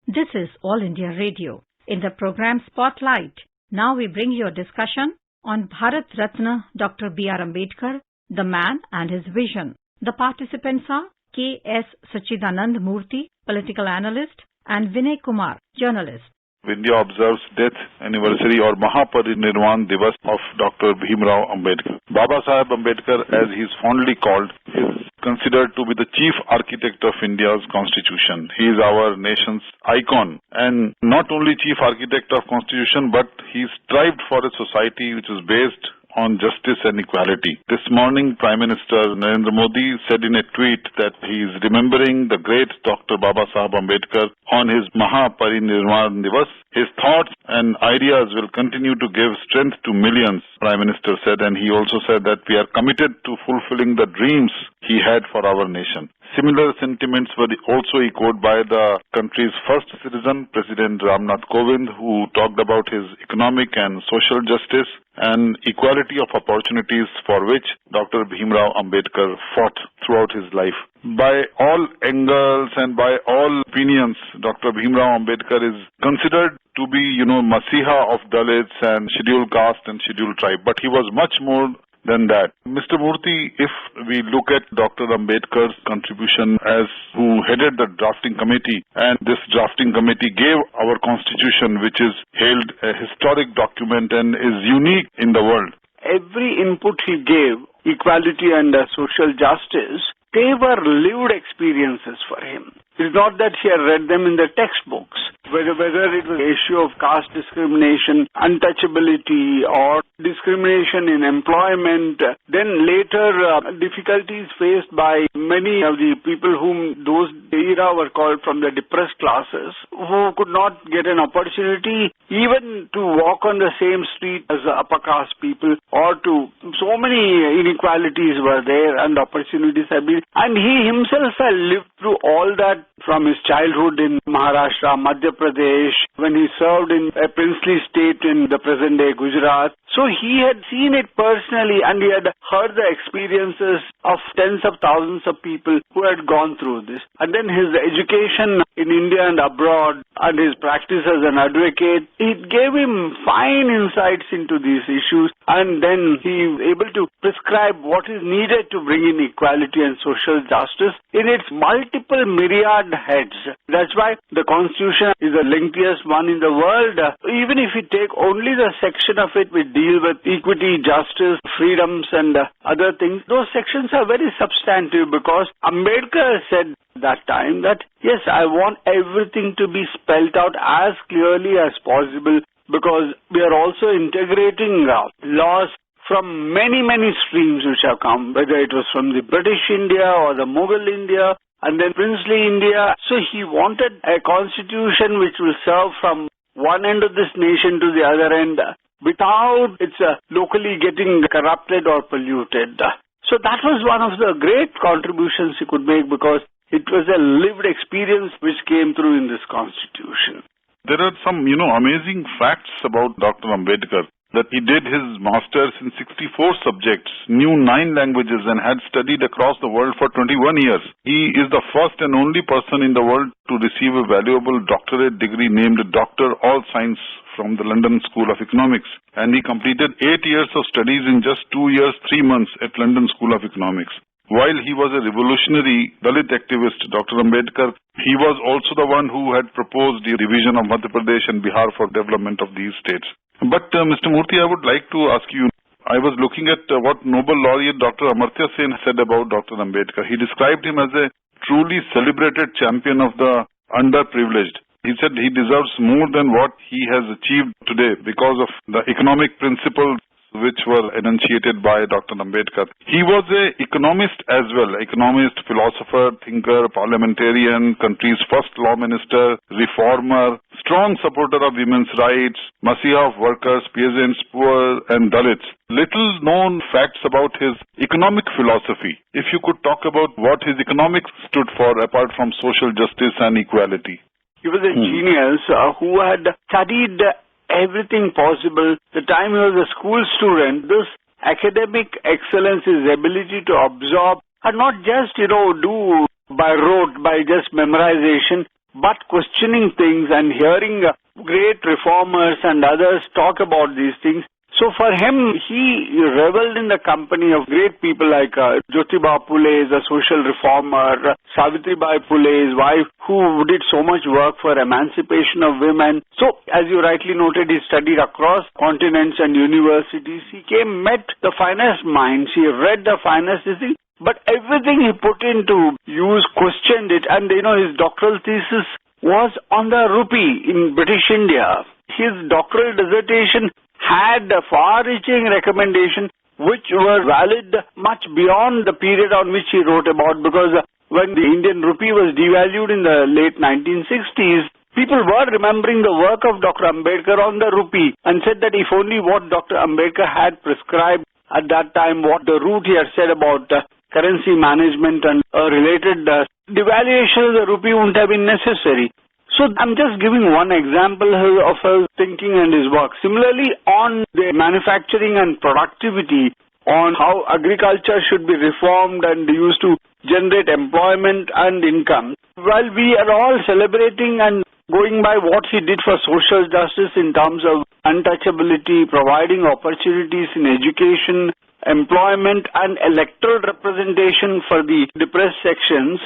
This is All India Radio. In the program Spotlight, now we bring you a discussion on Bharat Ratna Dr. B.R. Ambedkar, the man and his vision. The participants are K.S. Sachidanand Murthy, political analyst, and Vinay Kumar, journalist. India observes death anniversary or Mahaparinirvan Divas of Dr. Bhimrao Ambedkar. Baba Saheb Ambedkar, as he is fondly called, is considered to be the chief architect of India's constitution. He is our nation's icon, and not only chief architect of constitution, but he strived for a society which is based on justice and equality. This morning, Prime Minister Narendra Modi said in a tweet that he is remembering the great Dr. Baba Saheb Ambedkar on his Mahaparinirvan Divas. His thoughts and ideas will continue to give strength to millions, Prime Minister said, and he also said that we are committed to fulfilling the dreams he had for our nation. Similar sentiments were also echoed by the country's first citizen, President Ramnath Kovind, who talked about his economic and social justice and equality of opportunities for which Dr. Bhimrao Ambedkar fought throughout his life. By all angles and by all opinions, Dr. Bhimrao Ambedkar is considered to be, Masiha of Dalits and scheduled caste and scheduled tribe, but he was much more than that. Mr. Murthy, if we look at Dr. Ambedkar's contribution as who headed the drafting committee, and this drafting committee gave our constitution, which is hailed a historic document and is unique in the world. Every input he gave, equality and social justice, they were lived experiences for him. It's not that he had read them in the textbooks. Whether it was an issue of caste discrimination, untouchability, or discrimination in employment, then later difficulties faced by many of the people whom those era were called from the depressed classes, who could not get an opportunity even to walk on the same street as the upper caste people, or to so many inequalities were there and opportunities have been. And he himself had lived through all that from his childhood in Maharashtra, Madhya Pradesh, when he served in a princely state in the present-day Gujarat. So he had seen it personally, and he had heard the experiences of tens of thousands of people who had gone through this. And then his education in India and abroad, and his practice as an advocate, it gave him fine insights into these issues, and then he was able to prescribe what is needed to bring in equality and social justice in its multiple myriad heads. That's why the Constitution is the lengthiest one in the world. Even if you take only the section of it which deal with equity, justice, freedoms and other things, those sections are very substantive, because Ambedkar said that time that, yes, I want everything to be spelt out as clearly as possible, because we are also integrating laws from many streams which have come, whether it was from the British India or the Mughal India and then princely India. So he wanted a constitution which will serve from one end of this nation to the other end without its locally getting corrupted or polluted. So that was one of the great contributions he could make, because it was a lived experience which came through in this constitution. There are some, amazing facts about Dr. Ambedkar, that he did his master's in 64 subjects, knew 9 languages, and had studied across the world for 21 years. He is the first and only person in the world to receive a valuable doctorate degree named Doctor All Science from the London School of Economics. And he completed 8 years of studies in just 2 years, 3 months at London School of Economics. While he was a revolutionary Dalit activist, Dr. Ambedkar, he was also the one who had proposed the division of Madhya Pradesh and Bihar for development of these states. But Mr. Murthy, I would like to ask you, I was looking at what Nobel laureate Dr. Amartya Sen said about Dr. Ambedkar. He described him as a truly celebrated champion of the underprivileged. He said he deserves more than what he has achieved today because of the economic principles which were enunciated by Dr. Ambedkar. He was an economist as well, economist, philosopher, thinker, parliamentarian, country's first law minister, reformer, strong supporter of women's rights, Masiha of workers, peasants, poor and Dalits. Little known facts about his economic philosophy. If you could talk about what his economics stood for apart from social justice and equality. He was a genius who had studied everything possible. The time he was a school student, this academic excellence, his ability to absorb and not just, do by rote, by just memorization, but questioning things and hearing great reformers and others talk about these things. So for him, he reveled in the company of great people like Jyotiba Phule is a social reformer, Savitribai Phule's wife who did so much work for emancipation of women. So as you rightly noted, he studied across continents and universities. He met the finest minds, he read the finest things, but everything he put into use, questioned it, and his doctoral thesis was on the rupee in British India. His doctoral dissertation had a far-reaching recommendation which were valid much beyond the period on which he wrote about, because when the Indian rupee was devalued in the late 1960s, people were remembering the work of Dr. Ambedkar on the rupee and said that if only what Dr. Ambedkar had prescribed at that time, what the route he had said about currency management and related devaluation of the rupee wouldn't have been necessary. So I'm just giving one example of his thinking and his work. Similarly, on the manufacturing and productivity, on how agriculture should be reformed and used to generate employment and income. While we are all celebrating and going by what he did for social justice in terms of untouchability, providing opportunities in education, employment and electoral representation for the depressed sections,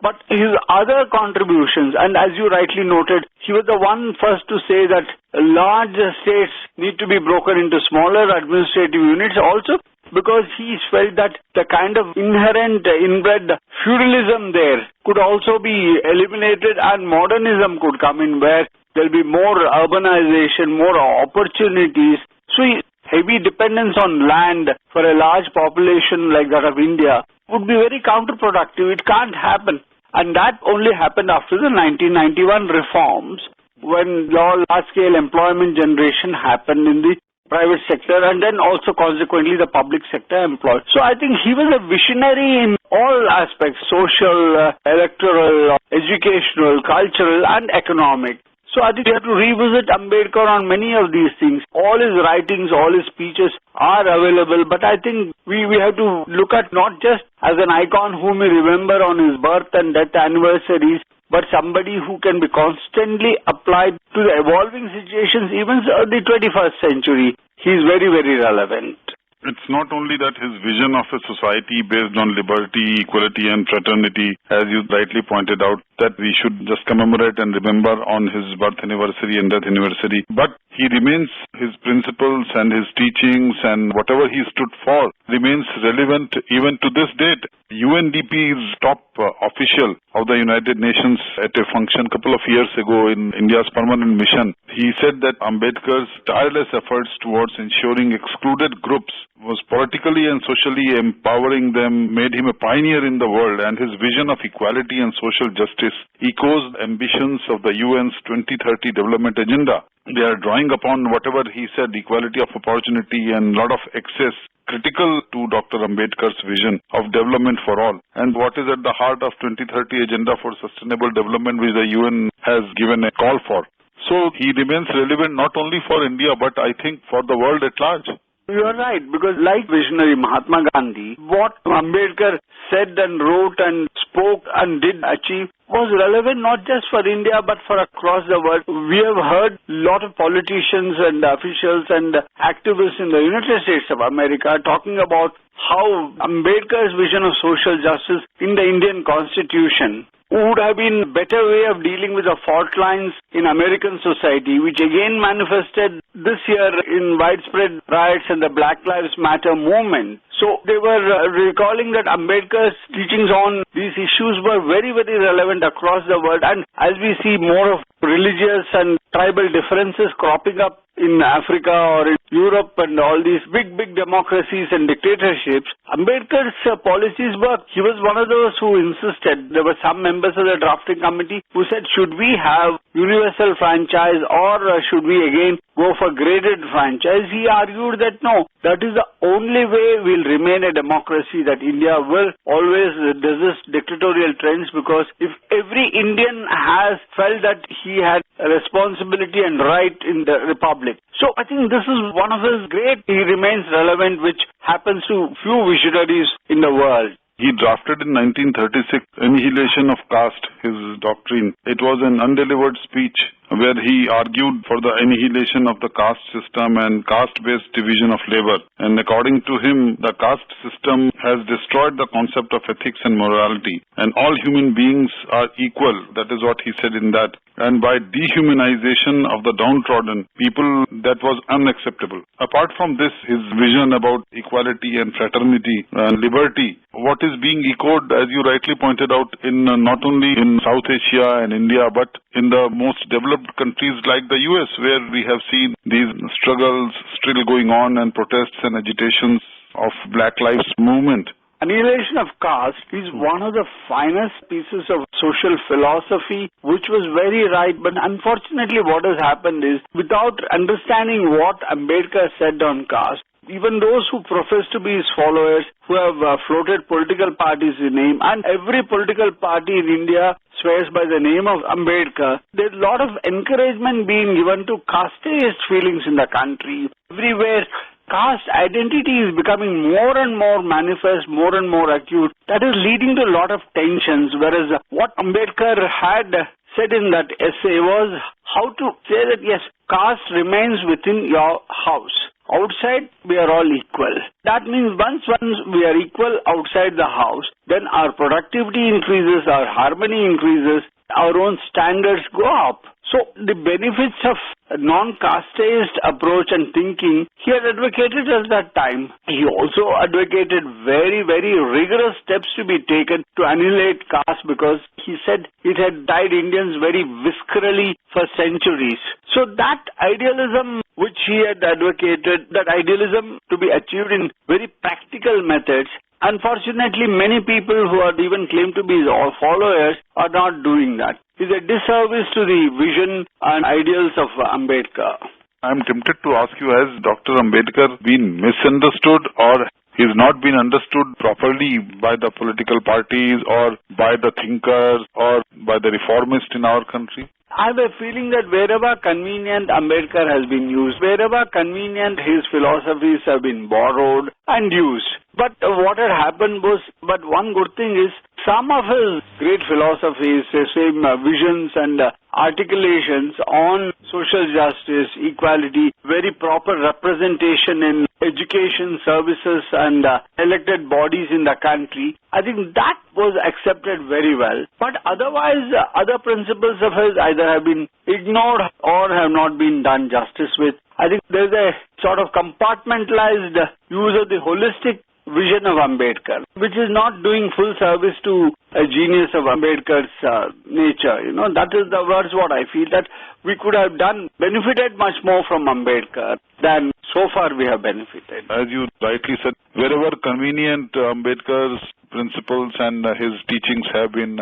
but his other contributions, and as you rightly noted, he was the one first to say that large states need to be broken into smaller administrative units, also because he felt that the kind of inherent inbred feudalism there could also be eliminated and modernism could come in, where there will be more urbanization, more opportunities. So heavy dependence on land for a large population like that of India would be very counterproductive. It can't happen. And that only happened after the 1991 reforms, when large-scale employment generation happened in the private sector and then also consequently the public sector employed. So I think he was a visionary in all aspects, social, electoral, educational, cultural and economic. So I think we have to revisit Ambedkar on many of these things. All his writings, all his speeches are available, but I think we have to look at not just as an icon whom we remember on his birth and death anniversaries, but somebody who can be constantly applied to the evolving situations, even the 21st century. He is very, very relevant. It's not only that his vision of a society based on liberty, equality and fraternity, as you rightly pointed out, that we should just commemorate and remember on his birth anniversary and death anniversary, but he remains, his principles and his teachings and whatever he stood for remains relevant even to this date. UNDP's top official of the United Nations at a function a couple of years ago in India's permanent mission, he said that Ambedkar's tireless efforts towards ensuring excluded groups was politically and socially empowering them, made him a pioneer in the world, and his vision of equality and social justice echoes ambitions of the UN's 2030 development agenda. They are drawing upon whatever he said, equality of opportunity and lot of access, critical to Dr. Ambedkar's vision of development for all, and what is at the heart of 2030 agenda for sustainable development which the UN has given a call for. So he remains relevant not only for India but I think for the world at large. You are right, because like visionary Mahatma Gandhi, what Ambedkar said and wrote and spoke and did achieve was relevant not just for India but for across the world. We have heard a lot of politicians and officials and activists in the United States of America talking about how Ambedkar's vision of social justice in the Indian Constitution would have been a better way of dealing with the fault lines in American society, which again manifested this year in widespread riots and the Black Lives Matter movement. So they were recalling that Ambedkar's teachings on these issues were very, very relevant across the world. And as we see more of religious and tribal differences cropping up in Africa or in Europe and all these big democracies and dictatorships, Ambedkar's policies were, he was one of those who insisted, there were some members of the drafting committee who said, should we have universal franchise or should we again go for graded franchise? He argued that no, that is the only way we'll remain a democracy, that India will always resist dictatorial trends, because if every Indian has felt that he had a responsibility and right in the republic. So I think this is one of his great, he remains relevant, which happens to few visionaries in the world. He drafted in 1936 Annihilation of Caste, his doctrine. It was an undelivered speech where he argued for the annihilation of the caste system and caste-based division of labor. And according to him, the caste system has destroyed the concept of ethics and morality. And all human beings are equal. That is what he said in that. And by dehumanization of the downtrodden people, that was unacceptable. Apart from this, his vision about equality and fraternity and liberty, what is being echoed, as you rightly pointed out, in not only in South Asia and India, but in the most developed countries like the US, where we have seen these struggles still going on and protests and agitations of Black Lives Movement. Annihilation of caste is one of the finest pieces of social philosophy, which was very right. But unfortunately, what has happened is, without understanding what Ambedkar said on caste, even those who profess to be his followers, who have floated political parties in name, and every political party in India swears by the name of Ambedkar, there's a lot of encouragement being given to casteist feelings in the country. Everywhere, caste identity is becoming more and more manifest, more and more acute. That is leading to a lot of tensions, whereas what Ambedkar had said in that essay was how to say that yes, caste remains within your house. Outside, we are all equal. That means once we are equal outside the house, then our productivity increases, our harmony increases, our own standards go up. So the benefits of a non-casteist approach and thinking, he had advocated at that time. He also advocated very, very rigorous steps to be taken to annihilate caste, because he said it had tied Indians very viscerally for centuries. So that idealism which he had advocated, that idealism to be achieved in very practical methods, unfortunately many people who are even claimed to be his followers are not doing that. It's a disservice to the vision and ideals of Ambedkar. I'm tempted to ask you, has Dr. Ambedkar been misunderstood, or he's not been understood properly by the political parties or by the thinkers or by the reformists in our country? I have a feeling that wherever convenient, Ambedkar has been used. Wherever convenient, his philosophies have been borrowed and used. But what had happened was, but one good thing is, some of his great philosophies, same visions and articulations on social justice, equality, very proper representation in education services and elected bodies in the country, I think that was accepted very well. But otherwise, other principles of his either have been ignored or have not been done justice with. I think there's a sort of compartmentalized use of the holistic vision of Ambedkar, which is not doing full service to a genius of Ambedkar's nature. That is the words what I feel, that we could have benefited much more from Ambedkar than so far we have benefited. As you rightly said, wherever convenient, Ambedkar's principles and his teachings have been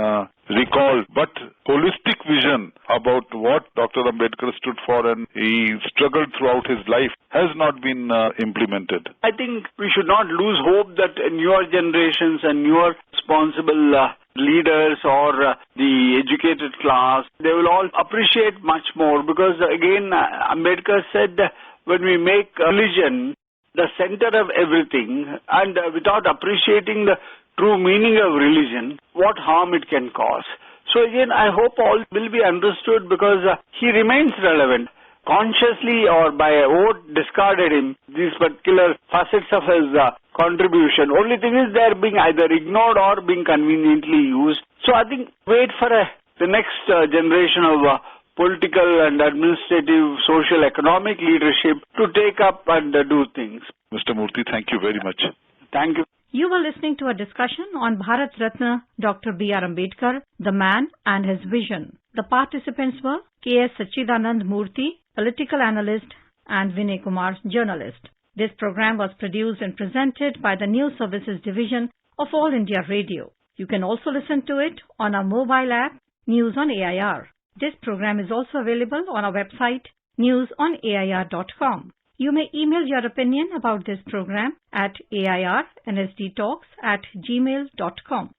recalled, but holistic vision about what Dr. Ambedkar stood for and he struggled throughout his life has not been implemented. I think we should not lose hope that newer generations and newer responsible leaders or the educated class, they will all appreciate much more, because again, Ambedkar said, when we make religion the center of everything, and without appreciating the true meaning of religion, what harm it can cause. So again, I hope all will be understood, because he remains relevant. Consciously or by a vote discarded him, these particular facets of his contribution. Only thing is they're being either ignored or being conveniently used. So I think wait for the next generation of political and administrative, social, economic leadership to take up and do things. Mr. Murthy, thank you very much. Thank you. You were listening to a discussion on Bharat Ratna Dr. B.R. Ambedkar, the man and his vision. The participants were K.S. Sachidanand Murthy, political analyst, and Vinay Kumar, journalist. This program was produced and presented by the News Services Division of All India Radio. You can also listen to it on our mobile app, News on AIR. This program is also available on our website, newsonair.com. You may email your opinion about this program at airnsdtalks@gmail.com.